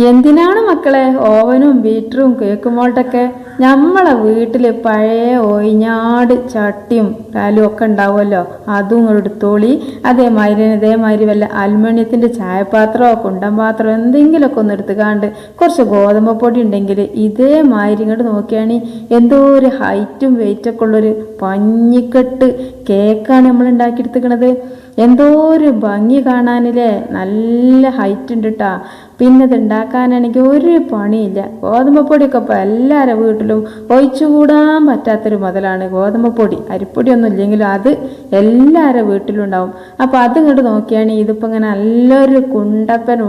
എന്തിനാണ് മക്കളെ ഓവനും ബീറ്ററും കേക്ക് മോൾട്ടൊക്കെ? നമ്മളെ വീട്ടിൽ പഴയ ഒയിഞ്ഞാട് ചട്ടിയും കാലും ഒക്കെ ഉണ്ടാവുമല്ലോ, അതും എടുത്തോളി. ഇതേമാതിരി വല്ല അലുമിനിയത്തിൻ്റെ ചായപാത്രമോ കുണ്ടൻ പാത്രമോ എന്തെങ്കിലുമൊക്കെ ഒന്ന് എടുത്തുകാണ്ട് കുറച്ച് ഗോതമ്പ് പൊടി ഉണ്ടെങ്കിൽ ഇതേമാതിരി ഇങ്ങോട്ട് നോക്കിയാണി എന്തോ ഒരു ഹൈറ്റും വെയിറ്റൊക്കെ ഉള്ളൊരു പഞ്ഞിക്കെട്ട് കേക്കാണ് നമ്മൾ ഉണ്ടാക്കിയെടുത്തിക്കണത്. എന്തോ ഒരു ഭംഗി കാണാനില്ലേ, നല്ല ഹൈറ്റ് ഉണ്ട് കേട്ടാ. പിന്നെ ഇത് ഉണ്ടാക്കാനാണെങ്കിൽ ഒരു പണിയില്ല. ഗോതമ്പ് പൊടിയൊക്കെ ഇപ്പോൾ എല്ലാവരുടെ വീട്ടിലും ഒഴിച്ചുകൂടാൻ പറ്റാത്തൊരു മുതലാണ് ഗോതമ്പ് പൊടി. അരിപ്പൊടിയൊന്നും ഇല്ലെങ്കിലും അത് എല്ലാവരുടെ വീട്ടിലും ഉണ്ടാവും. അപ്പോൾ അതിങ്ങോട്ട് നോക്കിയാണെങ്കിൽ ഇതിപ്പോൾ ഇങ്ങനെ നല്ലൊരു കുണ്ടപ്പൻ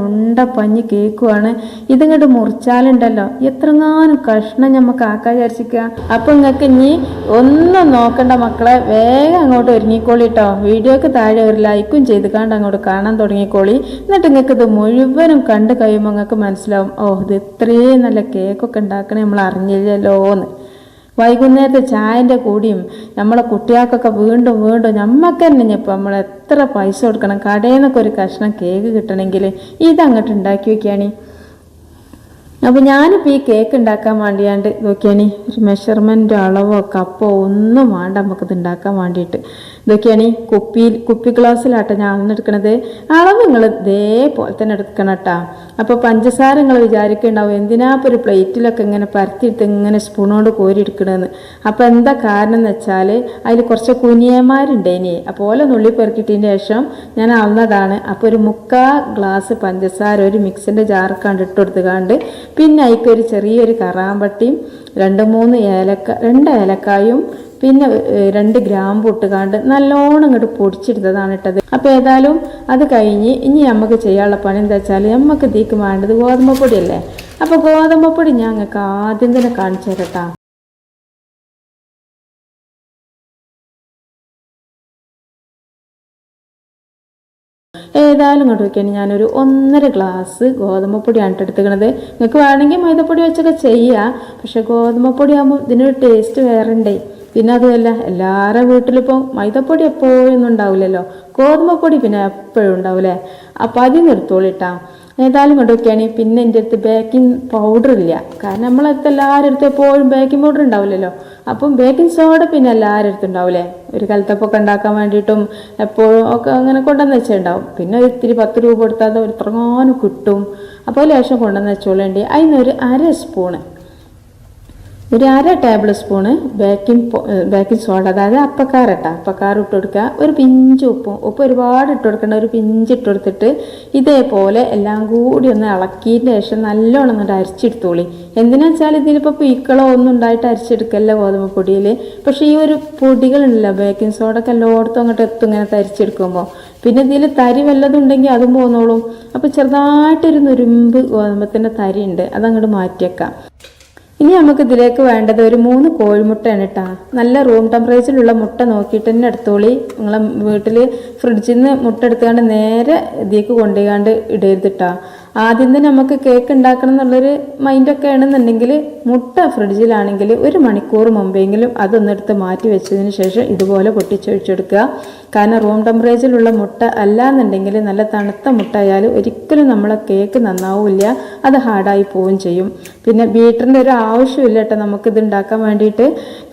പഞ്ഞി കേക്കുവാണ്. ഇതിങ്ങോട്ട് മുറിച്ചാലുണ്ടല്ലോ എത്രങ്ങാനും കഷ്ണം നമുക്ക് ആക്കാൻ വിചാരിച്ചിക്കുക. അപ്പം നിങ്ങൾക്ക് ഇനി ഒന്നും നോക്കണ്ട മക്കളെ, വേഗം അങ്ങോട്ട് ഒരുങ്ങിക്കോളിട്ടോ. വീഡിയോക്ക് താഴെ ഒരു ലൈക്കും ചെയ്ത് കണ്ട് അങ്ങോട്ട് കാണാൻ തുടങ്ങിക്കോളി. എന്നിട്ട് നിങ്ങൾക്ക് ഇത് മുഴുവനും കണ്ട് കഴിയുമ്പോൾ നിങ്ങൾക്ക് മനസ്സിലാവും, ഓ ഇത് ഇത്രയും നല്ല കേക്കൊക്കെ ഉണ്ടാക്കണേ നമ്മൾ അറിഞ്ഞില്ലല്ലോ എന്ന്. വൈകുന്നേരത്തെ ചായൻ്റെ കൂടിയും നമ്മളെ കുട്ടികൾക്കൊക്കെ വീണ്ടും നമ്മൾക്ക് തന്നെ ഇപ്പം നമ്മൾ എത്ര പൈസ കൊടുക്കണം കടയിൽ നിന്നൊക്കെ ഒരു കഷ്ണം കേക്ക് കിട്ടണമെങ്കിൽ ഇതങ്ങോട്ട് ഉണ്ടാക്കി വയ്ക്കുകയാണ്. അപ്പോൾ ഞാനിപ്പോൾ ഈ കേക്ക് ഉണ്ടാക്കാൻ വേണ്ടിയാണ്ട് നോക്കിയാണ് ഒരു മെഷർമെൻറ്റോ അളവോ കപ്പോ ഒന്നും വേണ്ട നമുക്കിത് ഉണ്ടാക്കാൻ വേണ്ടിയിട്ട്. ഇതൊക്കെയാണ് കുപ്പി ഗ്ലാസ്സിലാട്ടോ ഞാൻ എടുക്കണത്. അളവ് നിങ്ങൾ ഇതേപോലെ തന്നെ എടുക്കണം കേട്ടോ. അപ്പോൾ പഞ്ചസാര നിങ്ങൾ വിചാരിക്കുന്നുണ്ടാവും എന്തിനാ ഇപ്പോൾ ഒരു പ്ലേറ്റിലൊക്കെ ഇങ്ങനെ പരത്തിയെടുത്ത് ഇങ്ങനെ സ്പൂണോട് കോരി എടുക്കണമെന്ന്. അപ്പോൾ എന്താ കാരണം എന്ന് വെച്ചാൽ അതിൽ കുറച്ച് കുനിയന്മാരുണ്ടേനി. അപ്പോൾ ഓല നുള്ളി പെറുക്കിട്ടതിന് ശേഷം ഞാൻ അളന്നതാണ്. അപ്പോൾ ഒരു 3/4 ഗ്ലാസ് പഞ്ചസാര ഒരു മിക്സിൻ്റെ ജാർക്കാണ്ട് ഇട്ട് കൊടുത്തുകാണ്ട് പിന്നെ അതിലേക്ക് ഒരു ചെറിയൊരു കറാമ്പട്ടിയും 2 ഏലക്കായും പിന്നെ 2 ഗ്രാമ്പു ഇട്ടുകാണ്ട് നല്ലോണം ഇങ്ങോട്ട് പൊടിച്ചെടുത്തതാണ് ഇട്ടത്. അപ്പോൾ ഏതായാലും അത് കഴിഞ്ഞ് ഇനി നമുക്ക് ചെയ്യാനുള്ള പണി എന്താ വെച്ചാൽ നമുക്ക് ഇതിലേക്ക് വേണ്ടത് ഗോതമ്പ് പൊടിയല്ലേ. അപ്പോൾ ഗോതമ്പ് പൊടി ഞാൻ നിങ്ങൾക്ക് ആദ്യം തന്നെ കാണിച്ചു തരട്ടാ. ഏതായാലും ഇങ്ങോട്ട് വയ്ക്കുകയാണ് ഞാനൊരു 1.5 ഗ്ലാസ് ഗോതമ്പ് പൊടിയാണ് എടുത്തുക്കണത്. നിങ്ങൾക്ക് വേണമെങ്കിൽ മൈദപ്പൊടി വെച്ചൊക്കെ ചെയ്യാം, പക്ഷെ ഗോതമ്പ് പൊടി ആകുമ്പോൾ ഇതിനൊരു ടേസ്റ്റ് വേറെ ഉണ്ടേ. പിന്നെ അതുമല്ല എല്ലാവരുടെ വീട്ടിലിപ്പോൾ മൈദപ്പൊടി എപ്പോഴൊന്നും ഉണ്ടാവില്ലല്ലോ, ഗോതമ്പ് പൊടി പിന്നെ എപ്പോഴും ഉണ്ടാവില്ലേ. അപ്പോൾ അതിന് എടുത്തോളിട്ടാ. ഏതായാലും കൊണ്ടുവയ്ക്കുകയാണ്. പിന്നെ എൻ്റെ അടുത്ത് ബേക്കിംഗ് പൗഡർ ഇല്ല, കാരണം നമ്മളടുത്ത് എല്ലാവരുടെ അടുത്ത് എപ്പോഴും ബേക്കിംഗ് പൗഡർ ഉണ്ടാവില്ലല്ലോ. അപ്പം ബേക്കിംഗ് സോഡ പിന്നെ എല്ലാവരുടെ അടുത്തും ഉണ്ടാവില്ലേ, ഒരു കലത്തപ്പൊക്കെ ഉണ്ടാക്കാൻ വേണ്ടിയിട്ടും എപ്പോഴും ഒക്കെ അങ്ങനെ കൊണ്ടുവന്ന് വെച്ചിട്ടുണ്ടാവും. പിന്നെ ഇത്തിരി 10 രൂപ കൊടുത്താൽ അത് എത്രങ്ങാനും കിട്ടും. അപ്പോൾ ലേശം കൊണ്ടുവന്ന് വെച്ചോളേണ്ടി. അതിനൊരു 1/2 സ്പൂണ്, ഒരു 1/2 ടേബിൾ സ്പൂണ് ബേക്കിംഗ് സോഡ, അതായത് അപ്പക്കാർ ഇട്ട് കൊടുക്കുക. ഒരു പിഞ്ച് ഉപ്പ് ഒരുപാട് ഇട്ട് കൊടുക്കേണ്ട, ഒരു പിഞ്ച് ഇട്ട് കൊടുത്തിട്ട് ഇതേപോലെ എല്ലാം കൂടി ഒന്ന് ഇളക്കിയതിന് ശേഷം നല്ലോണം എന്നിട്ട് അരിച്ചെടുത്തോളി. എന്തിനാ വെച്ചാൽ ഇതിലിപ്പോൾ പീക്കളോ ഒന്നും ഉണ്ടായിട്ട് അരിച്ചെടുക്കല്ല ഗോതമ്പ് പൊടിയിൽ. പക്ഷേ ഈ ഒരു പൊടികളുണ്ടല്ലോ ബേക്കിംഗ് സോഡൊക്കെ എല്ലായിടത്തും അങ്ങോട്ട് എത്തും ഇങ്ങനെ തരിച്ചെടുക്കുമ്പോൾ. പിന്നെ ഇതിൽ തരി വല്ലതും ഉണ്ടെങ്കിൽ അതും പോന്നോളും. അപ്പോൾ ചെറുതായിട്ടൊരു നുരുമ്പ് ഗോതമ്പത്തിൻ്റെ തരി ഉണ്ട്, അതങ്ങോട്ട് മാറ്റിയേക്കാം. ഇനി നമുക്ക് ഇതിലേക്ക് വേണ്ടത് ഒരു 3 കോഴിമുട്ടയാണ് കേട്ടോ. നല്ല റൂം ടെമ്പറേച്ചറിലുള്ള മുട്ട നോക്കിയിട്ട് തന്നെ എടുത്തോളി. നിങ്ങളെ വീട്ടിൽ ഫ്രിഡ്ജിൽ നിന്ന് മുട്ട എടുത്തുകൊണ്ട് നേരെ ഇതിലേക്ക് കൊണ്ടുപോയാണ്ട് ഇടരുത് കേട്ടോ. ആദ്യം തന്നെ നമുക്ക് കേക്ക് ഉണ്ടാക്കണം എന്നുള്ളൊരു മൈൻഡൊക്കെ ആണെന്നുണ്ടെങ്കിൽ മുട്ട ഫ്രിഡ്ജിലാണെങ്കിൽ 1 മണിക്കൂർ മുമ്പെങ്കിലും അതൊന്നെടുത്ത് മാറ്റി വെച്ചതിന് ശേഷം ഇതുപോലെ പൊട്ടിച്ചൊഴിച്ചെടുക്കുക. കാരണം റൂം ടെമ്പറേച്ചറിലുള്ള മുട്ട അല്ല എന്നുണ്ടെങ്കിൽ നല്ല തണുത്ത മുട്ട ആയാലും ഒരിക്കലും നമ്മളെ കേക്ക് നന്നാവില്ല, അത് ഹാർഡായി പോവുകയും ചെയ്യും. പിന്നെ ബീറ്ററിൻ്റെ ഒരു ആവശ്യമില്ല കേട്ടോ നമുക്കിത് ഉണ്ടാക്കാൻ വേണ്ടിയിട്ട്.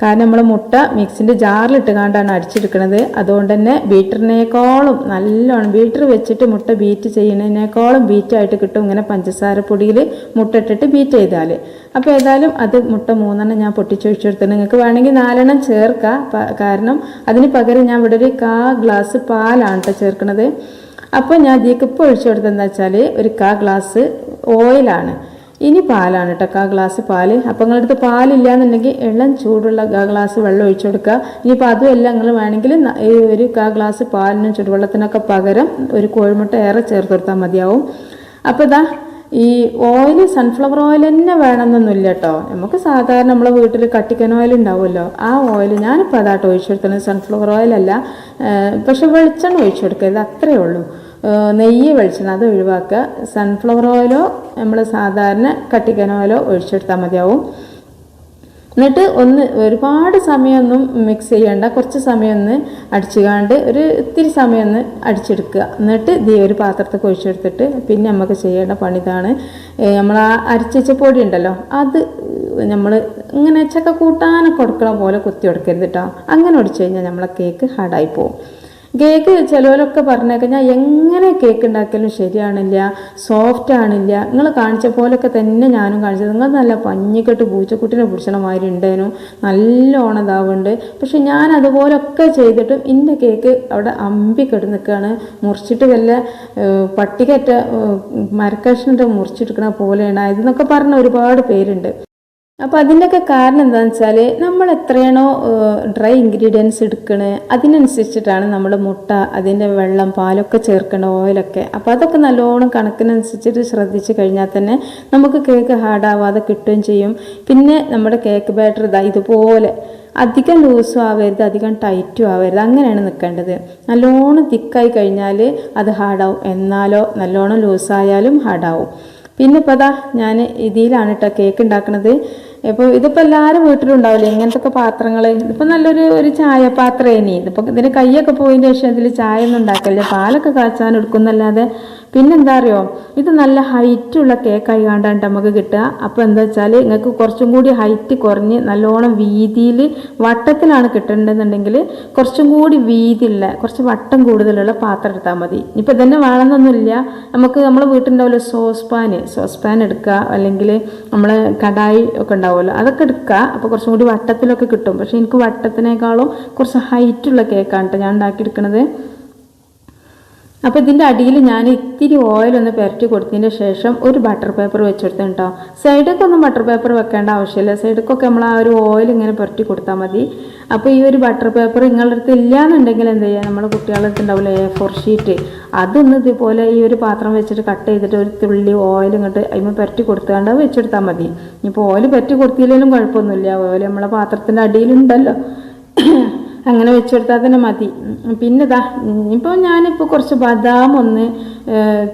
കാരണം നമ്മൾ മുട്ട മിക്സിൻ്റെ ജാറിലിട്ട് കാണ്ടാണ് അടിച്ചെടുക്കുന്നത്. അതുകൊണ്ട് തന്നെ ബീറ്ററിനേക്കാളും നല്ലോണം ബീറ്റർ വെച്ചിട്ട് മുട്ട ബീറ്റ് ചെയ്യുന്നതിനേക്കാളും ബീറ്റായിട്ട് കിട്ടും ഇങ്ങനെ പഞ്ചസാര പൊടിയിൽ മുട്ട ഇട്ടിട്ട് ബീറ്റ് ചെയ്താൽ. അപ്പോൾ ഏതായാലും അത് മുട്ട 3 ഞാൻ പൊട്ടിച്ചൊഴിച്ചെടുത്തിട്ട് നിങ്ങൾക്ക് വേണമെങ്കിൽ 4 ചേർക്കാം. കാരണം അതിന് പകരം ഞാൻ ഇവിടെ ഒരു 1/4 ഗ്ലാസ് പാലാണ് കേട്ടോ ചേർക്കുന്നത്. അപ്പോൾ ഞാൻ ഇതിലേക്ക് ഇപ്പോൾ ഒഴിച്ചു കൊടുത്തതെന്ന് വെച്ചാൽ ഒരു 1/4 ഗ്ലാസ് ഓയിലാണ്. ഇനി പാലാണ് കേട്ടോ, 1/4 ഗ്ലാസ് പാല്. അപ്പോൾ നിങ്ങളടുത്ത് പാലില്ല എന്നുണ്ടെങ്കിൽ ഇളം ചൂടുള്ള 1/4 ഗ്ലാസ് വെള്ളം ഒഴിച്ചു കൊടുക്കുക. ഇനിയിപ്പോൾ അതുമല്ല നിങ്ങൾ വേണമെങ്കിൽ ഒരു 1/4 ഗ്ലാസ് പാലിനും ചുടുവെള്ളത്തിനൊക്കെ പകരം ഒരു കോഴിമുട്ട ഏറെ ചേർത്ത് കൊടുത്താൽ മതിയാവും. അപ്പോൾ ഇതാ ഈ ഓയിൽ സൺഫ്ലവർ ഓയിൽ തന്നെ വേണമെന്നൊന്നുമില്ല കേട്ടോ. നമുക്ക് സാധാരണ നമ്മളെ വീട്ടിൽ കട്ടിക്കൻ ഓയിൽ ഉണ്ടാവുമല്ലോ, ആ ഓയിൽ ഞാനിപ്പോൾ അതാട്ടോ ഒഴിച്ചു കൊടുത്തത്. സൺഫ്ലവർ ഓയിലല്ല, പക്ഷെ വെളിച്ചെണ്ണ ഒഴിച്ചു കൊടുക്കരുത്, അത്രയേ ഉള്ളൂ. നെയ്യ് വെളിച്ചെണ്ണ അത് ഒഴിവാക്കുക. സൺഫ്ലവർ ഓയിലോ നമ്മൾ സാധാരണ കട്ടിക്കൻ ഓയിലോ ഒഴിച്ചെടുത്താൽ മതിയാവും. എന്നിട്ട് ഒരുപാട് സമയമൊന്നും മിക്സ് ചെയ്യേണ്ട, കുറച്ച് സമയം ഒന്ന് അടിച്ചുകാണ്ട് ഇത്തിരി സമയം ഒന്ന് അടിച്ചെടുക്കുക. എന്നിട്ട് ഒരു പാത്രത്തിൽ ഒഴിച്ചെടുത്തിട്ട് പിന്നെ നമുക്ക് ചെയ്യേണ്ട പണി ഇതാണ്. നമ്മൾ ആ അരച്ച പൊടി ഉണ്ടല്ലോ, അത് നമ്മൾ ഇങ്ങനെ ചക്ക കൂട്ടാനൊക്കെ കൊടുക്കണ പോലെ കുത്തി കൊടുക്കരുത് കേട്ടോ. അങ്ങനെ ഒടിച്ചു കഴിഞ്ഞാൽ നമ്മളെ കേക്ക് ഹാർഡായി പോകും. കേക്ക് ചിലവരൊക്കെ പറഞ്ഞേക്കാം ഞാൻ എങ്ങനെ കേക്ക് ഉണ്ടാക്കിയാലും ശരിയാണില്ല, സോഫ്റ്റ് ആണില്ല. നിങ്ങൾ കാണിച്ച പോലൊക്കെ തന്നെ ഞാനും കാണിച്ചത്. നിങ്ങൾ നല്ല പഞ്ഞിക്കെട്ട് പൂച്ചക്കുട്ടിനെ പിടിച്ചണ മാതിരി ഉണ്ടേനു, നല്ലോണം ഇതാവുന്നുണ്ട്. പക്ഷെ ഞാൻ അതുപോലൊക്കെ ചെയ്തിട്ടും എൻ്റെ കേക്ക് അവിടെ അമ്പിക്കെട്ട് നിൽക്കുകയാണ്. മുറിച്ചിട്ട് വല്ല പട്ടികറ്റ മരക്കഷ്ണിട്ട് മുറിച്ചെടുക്കണ പോലെയാണ് ഇതെന്നൊക്കെ പറഞ്ഞ ഒരുപാട് പേരുണ്ട്. അപ്പോൾ അതിൻ്റെയൊക്കെ കാരണം എന്താണെന്ന് വെച്ചാൽ നമ്മൾ എത്രയാണോ ഡ്രൈ ഇൻഗ്രീഡിയൻസ് എടുക്കണേ അതിനനുസരിച്ചിട്ടാണ് നമ്മൾ മുട്ട, അതിൻ്റെ വെള്ളം, പാലൊക്കെ ചേർക്കേണ്ട, ഓയിലൊക്കെ. അപ്പോൾ അതൊക്കെ നല്ലോണം കണക്കിനനുസരിച്ചിട്ട് ശ്രദ്ധിച്ച് കഴിഞ്ഞാൽ തന്നെ നമുക്ക് കേക്ക് ഹാർഡാവാതെ കിട്ടുകയും ചെയ്യും. പിന്നെ നമ്മുടെ കേക്ക് ബാറ്റർ ഇതുപോലെ അധികം ലൂസും ആവരുത്, അധികം ടൈറ്റും ആവരുത്, അങ്ങനെയാണ് നിൽക്കേണ്ടത്. നല്ലോണം തിക്കായി കഴിഞ്ഞാൽ അത് ഹാർഡാവും, എന്നാലോ നല്ലോണം ലൂസായാലും ഹാർഡാവും. പിന്നെ ഇപ്പോൾ ഞാൻ ഇതിലാണ് കേട്ടോ കേക്ക് ഉണ്ടാക്കുന്നത്. ഇപ്പോൾ ഇതിപ്പോൾ എല്ലാവരും വീട്ടിലുണ്ടാവില്ലേ ഇങ്ങനത്തെ പാത്രങ്ങൾ. ഇതിപ്പോൾ നല്ലൊരു ചായ പാത്രം. ഇതിപ്പോൾ ഇതിൻ്റെ കൈയൊക്കെ പോയതിൻ്റെ ശേഷം ഇതിൽ ചായ ഒന്നും ഉണ്ടാക്കല്ലേ, പാലൊക്കെ കാച്ചാൻ എടുക്കുന്നല്ലാതെ. പിന്നെന്താ അറിയോ, ഇത് നല്ല ഹൈറ്റുള്ള കേക്കായി കണ്ടാണ് നമുക്ക് കിട്ടുക. അപ്പോൾ എന്താ വെച്ചാൽ നിങ്ങൾക്ക് കുറച്ചും കൂടി ഹൈറ്റ് കുറഞ്ഞ് നല്ലോണം വീതിയിൽ വട്ടത്തിലാണ് കിട്ടേണ്ടതെന്നുണ്ടെങ്കിൽ കുറച്ചും കൂടി വീതിയുള്ള, കുറച്ച് വട്ടം കൂടുതലുള്ള പാത്രം എടുത്താൽ മതി. ഇപ്പോൾ ഇതന്നെ വേണമെന്നൊന്നുമില്ല. നമ്മൾ വീട്ടിലുണ്ടാവില്ല സോസ്പാൻ എടുക്കുക, അല്ലെങ്കിൽ നമ്മൾ കടായി ഒക്കെ ഉണ്ടാവുമല്ലോ അതൊക്കെ എടുക്കുക. അപ്പോൾ കുറച്ചും കൂടി വട്ടത്തിലൊക്കെ കിട്ടും. പക്ഷേ എനിക്ക് വട്ടത്തിനേക്കാളും കുറച്ച് ഹൈറ്റുള്ള കേക്കാണ് കേട്ടോ ഞാൻ ഉണ്ടാക്കിയെടുക്കുന്നത്. അപ്പോൾ ഇതിൻ്റെ അടിയിൽ ഞാൻ ഇത്തിരി ഓയിലൊന്ന് പുരട്ടി കൊടുത്തതിന് ശേഷം ഒരു ബട്ടർ പേപ്പർ വെച്ചെടുത്തു കേട്ടോ. സൈഡൊക്കെ ഒന്നും ബട്ടർ പേപ്പർ വെക്കേണ്ട ആവശ്യമില്ല. സൈഡൊക്കെ നമ്മൾ ആ ഒരു ഓയിൽ ഇങ്ങനെ പുരട്ടി കൊടുത്താൽ മതി. അപ്പോൾ ഈ ഒരു ബട്ടർ പേപ്പർ നിങ്ങളുടെ അടുത്ത് ഇല്ലയെന്നുണ്ടെങ്കിൽ എന്ത് ചെയ്യുക, നമ്മുടെ കുട്ടികളുടെ അടുത്ത് ഉണ്ടാവില്ല A4 ഷീറ്റ്, അതൊന്ന് ഇതുപോലെ ഈ ഒരു പാത്രം വെച്ചിട്ട് കട്ട് ചെയ്തിട്ട് ഒരു തുള്ളി ഓയിൽ ഇങ്ങോട്ട് അതിന് പുരട്ടി കൊടുത്തുകൊണ്ട് വെച്ചെടുത്താൽ മതി. ഇപ്പോൾ ഓയിൽ പുരട്ടി കൊടുത്തില്ലെങ്കിലും കുഴപ്പമൊന്നുമില്ല, ഓയിൽ നമ്മളെ പാത്രത്തിൻ്റെ അടിയിലുണ്ടല്ലോ, അങ്ങനെ വെച്ചെടുത്താൽ തന്നെ മതി. പിന്നെ ഇപ്പോൾ ഞാനിപ്പോൾ കുറച്ച് ബദാം ഒന്ന്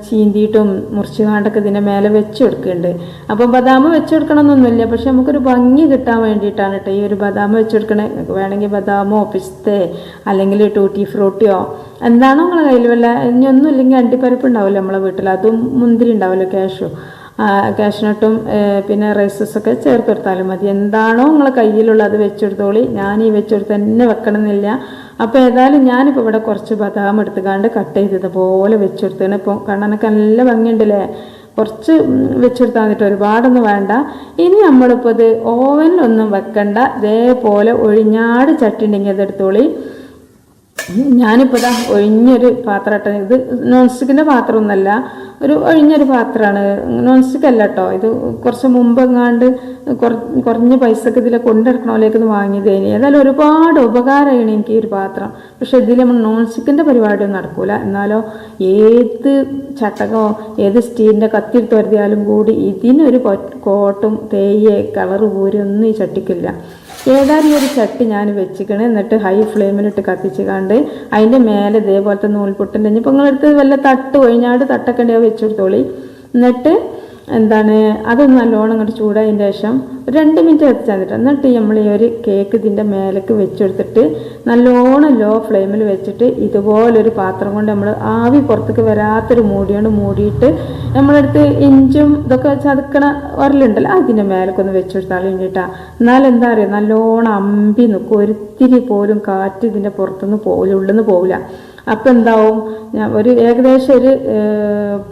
ചീന്തിയിട്ടും മുറിച്ച് കാണ്ടൊക്കെ ഇതിൻ്റെ മേലെ വെച്ച് കൊടുക്കുന്നുണ്ട്. അപ്പോൾ ബദാം വെച്ച് കൊടുക്കണമെന്നൊന്നുമില്ല, പക്ഷെ നമുക്കൊരു ഭംഗി കിട്ടാൻ വേണ്ടിയിട്ടാണ് കേട്ടോ ഈ ഒരു ബദാം വെച്ച് കൊടുക്കണേ. നിങ്ങൾക്ക് വേണമെങ്കിൽ ബദാമോ പിസ്തേ അല്ലെങ്കിൽ ടൂട്ടി ഫ്രൂട്ടിയോ എന്താണോ നിങ്ങളെ കയ്യിൽ, വല്ല ഇനിയൊന്നും ഇല്ലെങ്കിൽ അണ്ടിപ്പരിപ്പ് ഉണ്ടാവില്ല നമ്മളെ വീട്ടിൽ, അതും മുന്തിരി ഉണ്ടാവില്ല, കാഷ്നട്ടും പിന്നെ റൈസസൊക്കെ ചേർത്തെടുത്താലും മതി. എന്താണോ നിങ്ങളെ കയ്യിലുള്ള അത് വെച്ചെടുത്തോളി. ഞാൻ ഈ വെച്ചെടുത്ത് തന്നെ വെക്കണമെന്നില്ല. അപ്പോൾ ഏതായാലും ഞാനിപ്പോൾ ഇവിടെ കുറച്ച് ബദാം എടുത്തുകൊണ്ട് കട്ട് ചെയ്തതുപോലെ വെച്ചെടുത്താണ്. ഇപ്പോൾ കാണാനൊക്കെ നല്ല ഭംഗിയുണ്ടല്ലേ. കുറച്ച് വെച്ചെടുത്താൽ മതിട്ട്, ഒരുപാടൊന്നും വേണ്ട. ഇനി നമ്മളിപ്പോൾ ഇത് ഓവനിലൊന്നും വെക്കണ്ട, ഇതേപോലെ ഒഴിഞ്ഞാട് ചട്ടി ഉണ്ടെങ്കിൽ അതെടുത്തോളി. ഞാനിപ്പോൾ ഒഴിഞ്ഞൊരു പാത്രം ഇട്ടത്, ഇത് നോൺ സ്റ്റിക്കിൻ്റെ പാത്രമൊന്നുമല്ല, ഒരു ഒഴിഞ്ഞൊരു പാത്രമാണ്, നോൺ സ്റ്റിക്ക് അല്ല കേട്ടോ. ഇത് കുറച്ച് മുമ്പെങ്ങാണ്ട് കുറഞ്ഞ പൈസക്ക് ഇതിലെ കൊണ്ടെടുക്കണോലേക്കൊന്ന് വാങ്ങിയതേനി. ഏതായാലും ഒരുപാട് ഉപകാരമാണ് എനിക്ക് ഈ ഒരു പാത്രം. പക്ഷെ ഇതിൽ നമ്മൾ നോൺ സ്റ്റിക്കിൻ്റെ പരിപാടിയൊന്നും നടക്കൂല. എന്നാലോ ഏത് ചട്ടകോ ഏത് സ്റ്റീലിൻ്റെ കത്തിയെടുത്ത് വരുത്തിയാലും കൂടി ഇതിനൊരു കോട്ടും തേയ്യേ കളറ് പോരൊന്നും ഈ ചട്ടിക്കില്ല. ഏതായാലും ഒരു ചട്ടി ഞാൻ വെച്ചിക്കണ്. എന്നിട്ട് ഹൈ ഫ്ലെയിമിലിട്ട് കത്തിച്ച് കണ്ട് അതിൻ്റെ മേലെ ഇതേപോലത്തെ നൂൽപൊട്ടിൻ്റെ, ഇനിയിപ്പോൾ നിങ്ങളെടുത്ത് വല്ല തട്ട് ഒഴിഞ്ഞാട് തട്ടൊക്കെ ഉണ്ടെങ്കിൽ വെച്ചെടുത്തോളി. എന്നിട്ട് അതൊന്ന് നല്ലോണം ഇങ്ങോട്ട് ചൂടായതിന് ശേഷം 2 മിനിറ്റ് കത്തിച്ചാൽ മതി. എന്നിട്ട് നമ്മൾ ഈ ഒരു കേക്ക് ഇതിൻ്റെ മേലേക്ക് വെച്ചെടുത്തിട്ട് നല്ലോണം ലോ ഫ്ലെയിമിൽ വെച്ചിട്ട് ഇതുപോലൊരു പാത്രം കൊണ്ട് നമ്മൾ ആവി പുറത്തേക്ക് വരാത്തൊരു മൂടിയിട്ട് നമ്മളടുത്ത് ഇഞ്ചും ഇതൊക്കെ ചതുക്കണ ഉരലുണ്ടല്ലോ അതിൻ്റെ മേലേക്കൊന്ന് വെച്ചെടുത്താൽ വേണ്ടിയിട്ടാ. എന്നാലെന്താ അറിയുക, നല്ലോണം അമ്പി നിൽക്കും, ഒരിത്തിരി പോലും കാറ്റ് ഇതിൻ്റെ പുറത്തുനിന്ന് പോവില്ല, ഉള്ളിൽ നിന്ന് പോവില്ല. അപ്പം എന്താവും, ഞാൻ ഏകദേശം ഒരു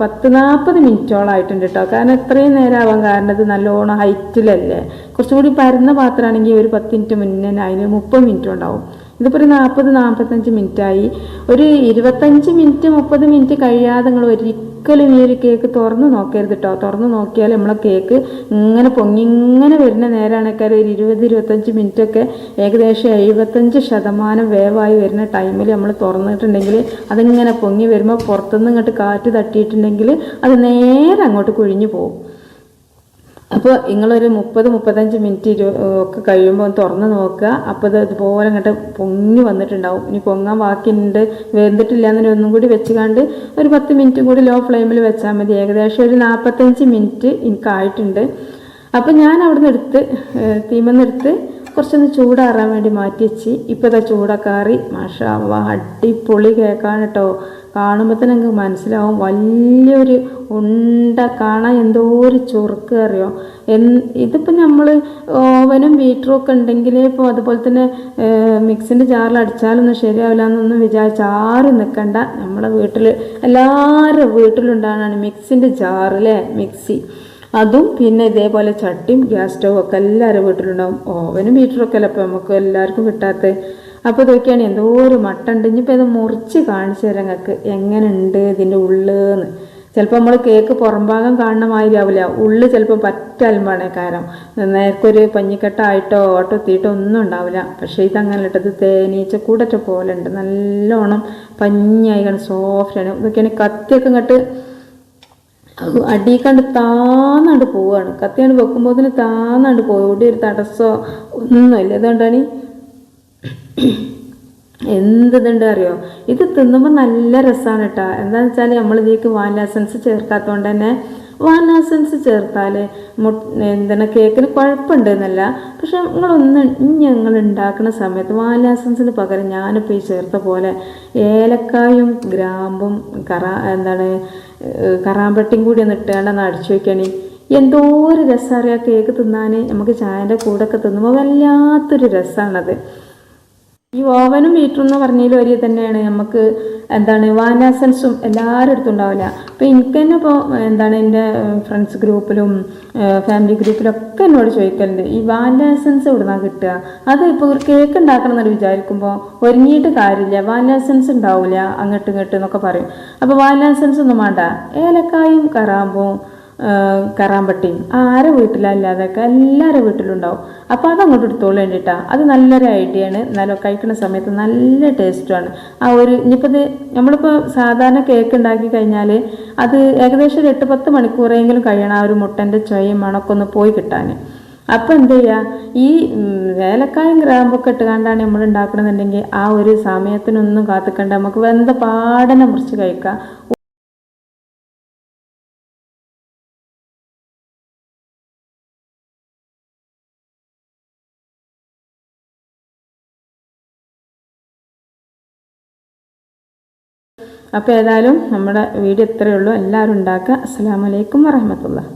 10-40 മിനിറ്റോളായിട്ടുണ്ട് കേട്ടോ. കാരണം ഇത്രയും നേരം ആവാൻ കാരണം ഇത് നല്ലോണം ഹൈറ്റിലല്ലേ. കുറച്ചും കൂടി പരന്ന പാത്രമാണെങ്കിൽ ഒരു 10 മിനിറ്റ് മുന്നേ അതിന് 30 മിനിറ്റ് ഉണ്ടാവും. ഇതിപ്പോൾ ഒരു 40-45 മിനിറ്റായി. ഒരു 25 മിനിറ്റ് 30 മിനിറ്റ് കഴിയാതെ നിങ്ങൾ ഒരിക്കലും ഈ ഒരു കേക്ക് തുറന്ന് നോക്കരുത് കേട്ടോ. തുറന്ന് നോക്കിയാൽ നമ്മളെ കേക്ക് ഇങ്ങനെ പൊങ്ങിങ്ങനെ വരുന്ന നേരമാണൊക്കെ ഒരു 20-25 മിനിറ്റൊക്കെ ഏകദേശം 75% വേവായി വരുന്ന ടൈമിൽ നമ്മൾ തുറന്നിട്ടുണ്ടെങ്കിൽ അതിങ്ങനെ പൊങ്ങി വരുമ്പോൾ പുറത്തുനിന്ന് ഇങ്ങോട്ട് കാറ്റ് തട്ടിയിട്ടുണ്ടെങ്കിൽ അത് നേരെ അങ്ങോട്ട് കുഴിഞ്ഞു പോകും. അപ്പോൾ നിങ്ങളൊരു 30-35 മിനിറ്റ് ഒക്കെ കഴിയുമ്പോൾ തുറന്ന് നോക്കുക. അപ്പോൾ ഇത് ഇതുപോലെ അങ്ങോട്ട് പൊങ്ങി വന്നിട്ടുണ്ടാവും. ഇനി പൊങ്ങാൻ ബാക്കിയുണ്ട്, വെന്തിട്ടില്ല എന്നൊരു ഒന്നും കൂടി വെച്ചുകൊണ്ട് ഒരു 10 മിനിറ്റും കൂടി ലോ ഫ്ലെയിമിൽ വെച്ചാൽ മതി. ഏകദേശം ഒരു 45 മിനിറ്റ് എനിക്കായിട്ടുണ്ട്. അപ്പം ഞാൻ അവിടെ നിന്ന് എടുത്ത് തീമെന്ന് എടുത്ത് കുറച്ചൊന്ന് ചൂടാറാൻ വേണ്ടി മാറ്റി വെച്ച് ഇപ്പോൾ ഇതാ ചൂടൊക്കെ ആറി മാഷാ അല്ലാഹ് അടിപൊളി കേക്കാണ് കേട്ടോ. കാണുമ്പോൾ തന്നെ എനിക്ക് മനസ്സിലാവും വലിയൊരു ഉണ്ട, കാണാൻ എന്തോ ഒരു ചൊറുക്ക് അറിയോ. ഇതിപ്പോൾ നമ്മൾ ഓവനും ബീറ്ററും ഒക്കെ ഉണ്ടെങ്കിൽ ഇപ്പോൾ അതുപോലെ തന്നെ മിക്സിൻ്റെ ജാറിൽ അടിച്ചാലൊന്നും ശരിയാവില്ല എന്നൊന്നും വിചാരിച്ച് ആരും നിൽക്കണ്ട. നമ്മളെ വീട്ടിൽ എല്ലാവരും വീട്ടിലുണ്ടാകാനാണ് മിക്സിൻ്റെ ജാറിലെ മിക്സി. അതും പിന്നെ ഇതേപോലെ ചട്ടിയും ഗ്യാസ് സ്റ്റൗവും ഒക്കെ എല്ലാവരും വീട്ടിലുണ്ടാവും. ഓവനും ബീറ്ററൊക്കെ അല്ല അപ്പോൾ നമുക്ക് എല്ലാവർക്കും കിട്ടാത്തത്. അപ്പോൾ ഇതൊക്കെയാണ് എന്തോ ഒരു മട്ടുണ്ട്. ഇനിയിപ്പോൾ ഇത് മുറിച്ച് കാണിച്ചു തരാം നിങ്ങൾക്ക് എങ്ങനെ ഉണ്ട് ഇതിൻ്റെ ഉള്ളെന്ന്. ചിലപ്പോൾ നമ്മൾ കേക്ക് പുറം ഭാഗം കാണുന്ന മാതിരി ആവില്ല, ഉള്ളു ചിലപ്പോൾ പറ്റൽമാണ്. കാരണം നേർക്കൊരു പഞ്ഞിക്കെട്ടായിട്ടോ ഓട്ടോ എത്തിയിട്ടോ ഒന്നും ഉണ്ടാവില്ല. പക്ഷേ ഇതങ്ങനെ ഇട്ടത് തേനീച്ച കൂടറ്റ പോലെ ഉണ്ട്, നല്ലോണം പഞ്ഞായിക്കാണ്, സോഫ്റ്റാണ്. ഇതൊക്കെയാണ് കത്തിയൊക്കെ ഇങ്ങോട്ട് അടിക്കണ്ട് താന്നാണ്ട് പോവുകയാണ്. കത്തിയാണ്ട് വെക്കുമ്പോൾ തന്നെ താന്നാണ്ട് പോയി, ഇവിടെ ഒരു തടസ്സമോ ഒന്നുമില്ല. അതുകൊണ്ടാണ് എന്തിതുണ്ട് അറിയോ, ഇത് തിന്നുമ്പോൾ നല്ല രസമാണ് കേട്ടോ. എന്താണെന്ന് വെച്ചാൽ നമ്മൾ ഇതിലേക്ക് വാനില എസൻസ് ചേർക്കാത്തതുകൊണ്ട് തന്നെ, വാനില എസൻസ് ചേർത്താൽ എന്താണ് കേക്കിന് കുഴപ്പമുണ്ട് എന്നല്ല. പക്ഷെ ഞങ്ങൾ ഉണ്ടാക്കുന്ന സമയത്ത് വാനില എസൻസിന് പകരം ഞാനിപ്പോൾ ഈ ചേർത്ത പോലെ ഏലക്കായും ഗ്രാമ്പും കറാമ്പട്ടിയും കൂടി ഒന്ന് ഇട്ടുകൊണ്ടൊന്ന് അടിച്ചു വയ്ക്കണേ. എന്തോ ഒരു രസം അറിയാം കേക്ക് തിന്നാൻ. നമുക്ക് ചായൻ്റെ കൂടെ ഒക്കെ തിന്നുമ്പോൾ വല്ലാത്തൊരു രസമാണത്. ഈ ഓവനും ബീറ്ററും എന്ന് പറഞ്ഞതിൽ ഒരു തന്നെയാണ് നമുക്ക് വാനില എസൻസും എല്ലാവരും അടുത്തുണ്ടാവില്ല. അപ്പോൾ എനിക്ക് തന്നെ ഇപ്പോൾ എൻ്റെ ഫ്രണ്ട്സ് ഗ്രൂപ്പിലും ഫാമിലി ഗ്രൂപ്പിലൊക്കെ എന്നോട് ചോദിക്കലുണ്ട് ഈ വാനില എസൻസ് എവിടുന്നാണ് കിട്ടുക. അത് ഇപ്പോൾ ഒരു കേക്ക് ഉണ്ടാക്കണം എന്നൊരു വിചാരിക്കുമ്പോൾ ഒരുങ്ങിയിട്ട് കാര്യമില്ല, വാനില എസൻസ് ഉണ്ടാവില്ല അങ്ങോട്ടും ഇങ്ങോട്ടും എന്നൊക്കെ പറയും. അപ്പോൾ വാനില എസൻസ് ഒന്നും വേണ്ട, ഏലക്കായും കറാമ്പട്ടിയും ആരെ വീട്ടിലല്ലാതൊക്കെ എല്ലാവരുടെ വീട്ടിലുണ്ടാവും. അപ്പോൾ അതങ്ങോട്ട് എടുത്തോളൂ വേണ്ടിയിട്ടാണ്. അത് നല്ലൊരു ഐഡിയ ആണ്. നല്ല കഴിക്കുന്ന സമയത്ത് നല്ല ടേസ്റ്റുമാണ്. ഇനിയിപ്പോൾ ഇത് നമ്മളിപ്പോൾ സാധാരണ കേക്ക് ഉണ്ടാക്കി കഴിഞ്ഞാൽ അത് ഏകദേശം ഒരു 8-10 മണിക്കൂറെങ്കിലും കഴിയണം ആ ഒരു മുട്ടൻ്റെ ചൊയയും മണമൊക്കെ ഒന്ന് പോയി കിട്ടാൻ. അപ്പോൾ എന്ത് ചെയ്യുക, ഈ ഏലക്കായും ഗ്രാമ്പൊക്കെ ഇട്ടുകൊണ്ടാണ് നമ്മൾ ഉണ്ടാക്കണമെന്നുണ്ടെങ്കിൽ ആ ഒരു സമയത്തിനൊന്നും കാത്തിക്കണ്ട, നമുക്ക് വെന്ത പാടനെ മുറിച്ച് കഴിക്കാം. അപ്പോൾ ഏതായാലും നമ്മുടെ വീഡിയോ ഇത്രയേ ഉള്ളൂ. എല്ലാവരും ഉണ്ടാക്കുക. അസ്സലാമു അലൈക്കും വറഹ്മത്തുള്ളാഹി.